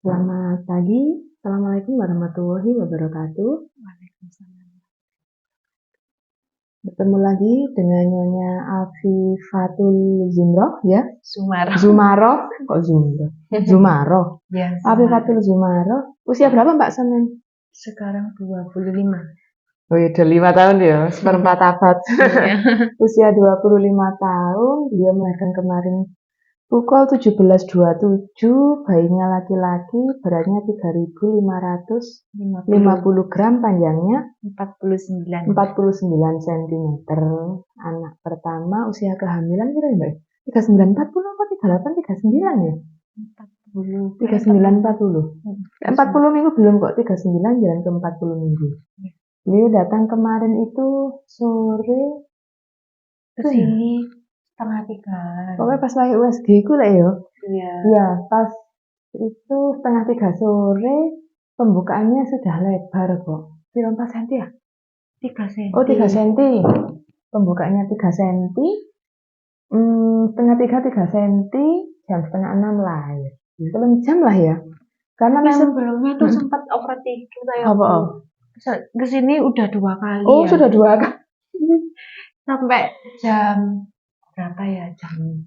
Selamat pagi, Assalamualaikum warahmatullahi wabarakatuh. Waalaikumsalam. Bertemu lagi dengan Nyonya Afifatul Zumroh ya. Sumarah. Zumaroh, kok Zumroh? Zumaroh. Ya, Afifatul Zumaroh. Usia berapa Mbak Sanen? sekarang 25. Oh iya, udah 5 tahun ya, seperempat abad. Iya. Usia 25 tahun, dia melahirkan kemarin pukul 17.27, bayinya laki-laki, beratnya 3.550 gram, panjangnya 49. 49 cm. Anak pertama, usia kehamilan kira ya Mbak? 39, 40 apa 38, 39 ya? 40. 39, 40. 40 minggu belum kok, 39 jalan ke 40 minggu. Beliau datang kemarin itu sore Kesini setengah 3. pokoknya pas lagi USG ku lah ya. Iya. Ya, pas itu setengah 3 sore, pembukaannya sudah lebar kok. Berapa senti ya? 3 cm. Oh, 3 senti. Pembukaannya 3 senti. Setengah 3 senti, jam setengah 6 lahir. Belum jam lah ya. Karena Tapi memang sebelumnya tuh sempat overthinking saya. apa? Kesini udah 2 kali Oh, ya. sudah 2 kali. Sampai jam berapa ya? Jam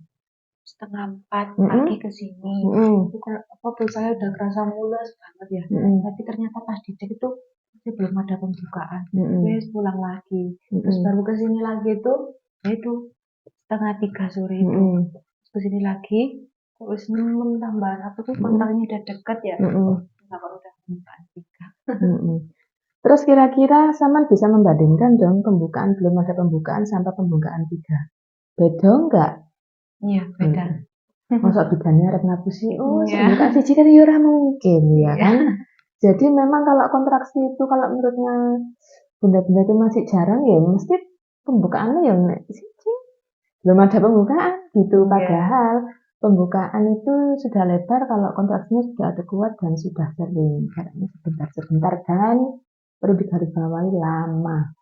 setengah 4 pagi kesini. Itu perut saya udah kerasa mules banget ya. Tapi ternyata pas dicek itu masih belum ada pembukaan. Terus pulang lagi. Terus baru kesini lagi tuh, ya itu setengah 3 sore itu. Terus kesini lagi, terus nemen tambahan apa tuh kontaknya udah deket ya. Kenapa udah pembukaan 3? Terus kira-kira Saman bisa membandingkan dong pembukaan belum ada pembukaan sampai pembukaan 3. Beda enggak? Iya, beda. Masa bedanya arep ngapusi? Oh, Iya. pembukaan siji kan ya ora mungkin ya kan. Jadi memang kalau kontraksi itu kalau menurutnya bunda-bunda itu masih jarang ya mesti pembukaannya ya siji. Belum ada pembukaan gitu. Padahal pembukaan itu sudah lebar kalau kontraksinya sudah ada kuat dan sudah sering. Caranya sebentar-sebentar dan perlu digarisbawahi lama.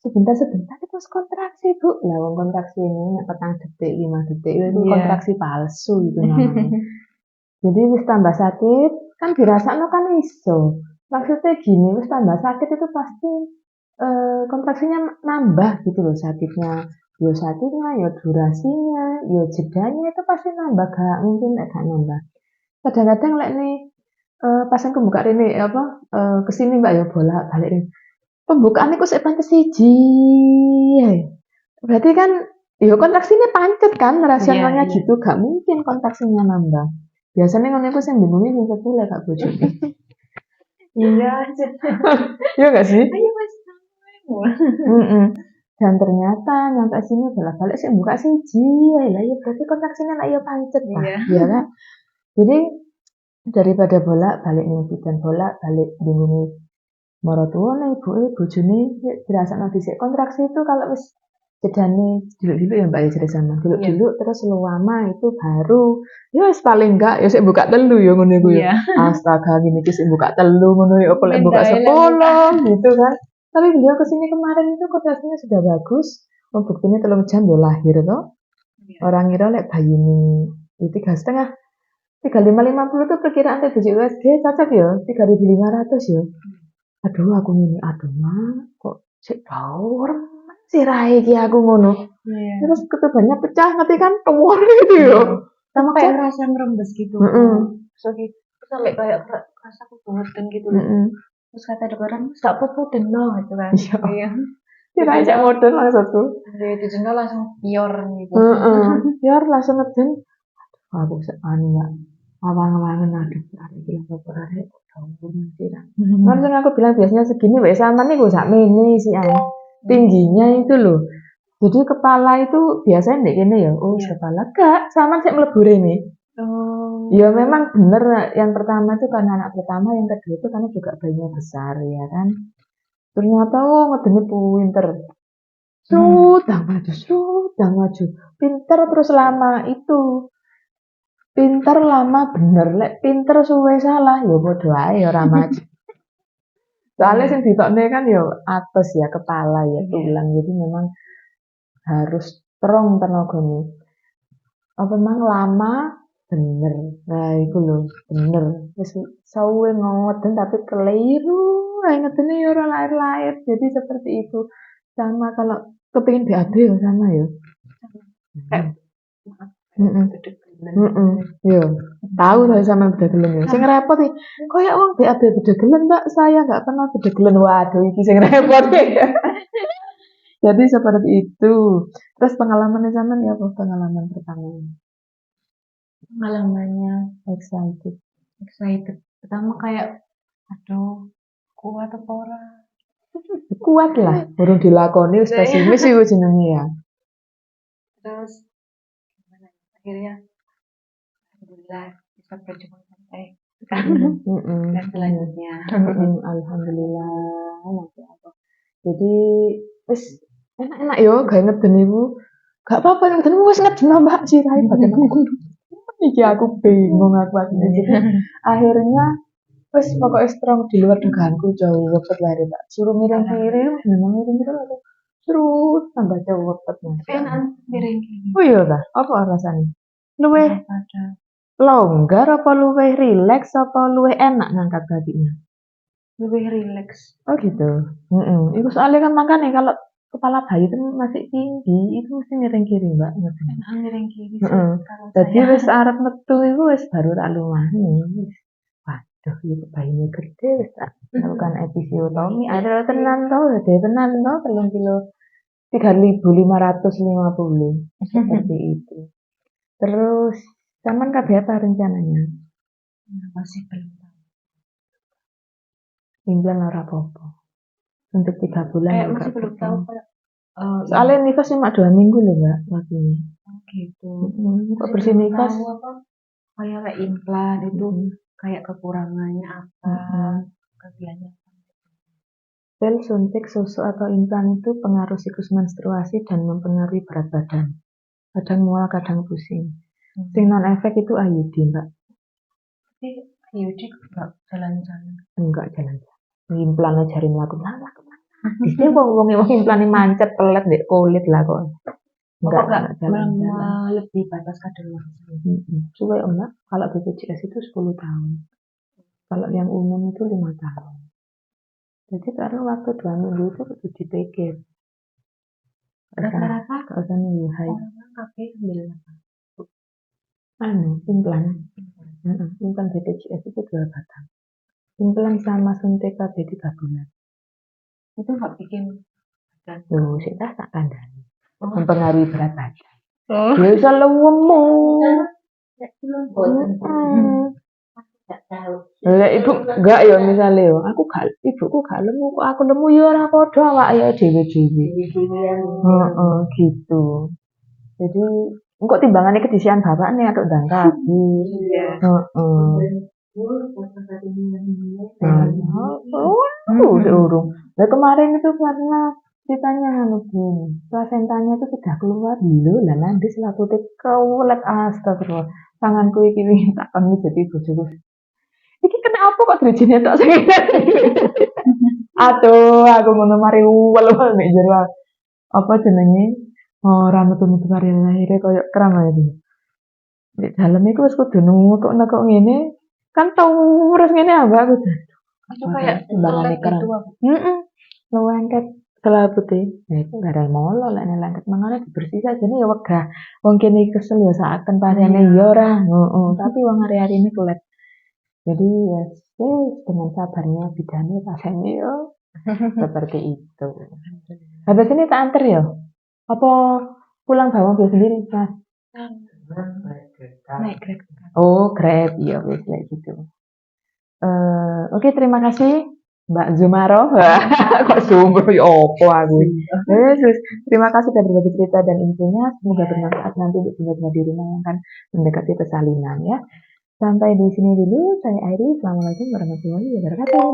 Sebentar-sebentar itu kontraksi Bu. Lah wong kontraksi ini petang detik, 5 detik itu kontraksi palsu itu namanya. Jadi wis tambah sakit kan dirasakno kan iso. Maksudnya gini, wis tambah sakit itu pasti kontraksinya nambah gitu loh sakitnya. Ya durasinya, ya jedanya itu pasti nambah, gak mungkin gak nambah. Kadang-kadang lek nih pasien kebuka ini kesini Mbak ya bolak-balik ini. Pembukaan itu saya pantes siji. Berarti kan ya kontraksinya pancet kan rasionalnya gitu, gak mungkin kontraksinya nambah. Biasanya ngono iku sing bingungin sing sepule Kak bojone. Iya. Iya gak sih? Ayo Mas. Dan ternyata nyampe sini bolak-balik sih buka siji. Lah ya berarti kontraksinya lah ya pancet lah. Iya kan? Jadi daripada bolak-balik nih dan bolak-balik bingungi maratuwane ibuke bojone dirasakno dhisik. Kontraksi itu kalau wis jedane diluk-diluk ya Mbak ya jare sama. Diluk-diluk terus lama itu baru ya wis paling enggak ya sik buka telu ya ngono iku ya. Astaga ngene iki sik buka telu ngono ya apa lek buka 10 gitu kan. Tapi beliau kesini kemarin itu kontraksinya sudah bagus. Buktinya 3 jam ya lahir toh. Orang ngira lek bayi ini 3,5 3550 tuh perkiraan TBC USG cocok ya 3.500 ya. Aduh aku ngene aduh mah kok sik bau remen sih rae iki aku ngono. Terus ketubannya pecah ngerti kan kewor gitu ya. Sampai rasa ngerembes gitu. Terus sampai kayak rasa kebangetan gitu loh. Terus kata dokter gak apa-apa deno gitu kan. Iya. Kirain cek modern maksudku. Di deno langsung pior gitu. Pior langsung ngeden. Aku sekali ya. Awang-awangan aduh iki apa arek langsung aku bilang biasanya segini wes sama nih gue sakmene sih tingginya itu loh. Jadi kepala itu biasanya ndek kene ya. Oh, kepala gak sama sik mlebu rene. Ya memang bener yang pertama itu karena anak pertama, yang kedua itu karena juga bayinya besar ya kan. Ternyata ngedene pinter. Sudah maju. Pinter terus lama itu. Pinter lama bener, lek pinter suwe salah ya padha ae ora maju. Soalnya sing ditokne kan ya atas ya kepala ya tulang, jadi memang harus strong tenagane. Apa memang lama Bener. Nah, iku lho, bener. Wis suwe ngeden tapi keliru. Ngedene ya ora lahir-lahir. Jadi seperti itu. Sama kalau kepengin BAB ya sama ya. Kayak Heeh. Yo, tahu lah sama bedegelen ya. Sing repot iki, koyo wong BAB bedegelen, Mbak. Saya enggak pernah bedegelen. Waduh, iki sing repot. Jadi seperti itu. Terus pengalamannya sama ya apa pengalaman pertama? Pengalamannya Excited. pertama kayak aduh kuat apa ora, Kuat lah, urung dilakoni wis pesimis iku jenenge ya. terus gimana ya, akhirnya alhamdulillah bisa berjuang sampai sekarang dan selanjutnya. Alhamdulillah, masya Allah. Jadi wis enak-enak yo gawe ngeden iku. Gak apa-apa ngeden wis ngeden Mbak sirahe bagian aku. Iki aku bingung aku asline. Jadi akhirnya wis pokoknya strong di luar dugaanku jauh wepet lah Mbak. Suruh miring kiri, memang miring kiri aku terus tambah jauh wepet Mas. Enak miring kiri. Oh iya ta, apa rasanya? Luwih Daripada longgar apa luwih rileks apa luwih enak ngangkat badannya? lebih rileks. Oh gitu. Itu soalnya kan makanya kalau kepala bayi itu masih tinggi, itu mesti miring kiri Mbak. Enak miring kiri sih. Kalau Jadi saya wis arep metu iku wis baru tak lumani. Waduh, itu bayinya gede wis tak lakukan episiotomi. Ada tenan to, gede tenan to 3 kilo 3.550 seperti itu. Terus Taman kabeh apa rencananya? masih belum tahu. Implan ora apa-apa. Untuk 3 bulan Kayak juga masih belum tahu apa-apa. kayak Soalnya nifas cuma 2 minggu loh Mbak waktunya. gitu. Kok bersih nifas? Tahu apa kayak implan itu kayak kekurangannya apa, kelebihannya apa. Pil, suntik, susu atau implan itu pengaruh siklus menstruasi dan mempengaruhi berat badan. Kadang mual, kadang pusing. Sing non efek itu IUD Mbak. Tapi IUD enggak jalan-jalan. Enggak jalan-jalan. Implan aja jarin lakukan. Disini wong implan mancet pelet dek kulit lah kok. Enggak lebih batas kadaluarsa. Suwe enggak. Kalau BPJS itu 10 tahun. Kalau yang umum itu 5 tahun. Jadi karena waktu 2 minggu itu harus dipikir. Rata-rata Gak usah nunggu haid. orang kabeh ambil Implan. Implan BPJS itu 2 batang. Implan sama suntik KB 3 bulan. itu nggak bikin badan. Loh, sih tak kandani. Mempengaruhi berat badan. Ya bisa lemu. Lah ibu enggak ya misalnya yo, ibuku gak lemu kok aku lemu ya ora padha awak ya dhewe-dhewe. Gitu. Jadi engko timbangane kedisian bapakne atuk ndang kaki. Urung. Lah kemarin itu karena ceritanya begini, plasentanya itu sudah keluar dulu, lah nanti selaku kewelet astagfirullah. Tanganku iki tak panggil jadi bojoku. Iki kenapa kok drijine tok sing Aduh, aku ngono mari uwel-uwel nek jero apa jenenge? Ora metu-metu karo lahire koyo kram ae iki. Di dalem iku wis kudu nekuk ngene, kan tau urus ngene ambak aku. Itu kayak timbangane kram. Lengket kelapute. Ya iku gara molo lek lengket mangane dibersih saja nih ya wegah. Wong kene kesel ya saaken pasene ya ora. Tapi wong hari-hari ini kulit. Jadi ya dengan sabarnya bidane pasiennya yo seperti itu. Habis ini tak anter ya? Apa pulang bawa mobil sendiri Mas? Naik Grab. Oh Grab, ya wis kayak gitu. Oke, terima kasih Mbak Zumaro. Kok Zumaro ya opo aku. Yesus, terima kasih sudah berbagi cerita dan infonya. Semoga bermanfaat nanti untuk teman-teman di rumah yang akan mendekati persalinan ya. Sampai di sini dulu, saya Airi. Assalamualaikum warahmatullahi wabarakatuh.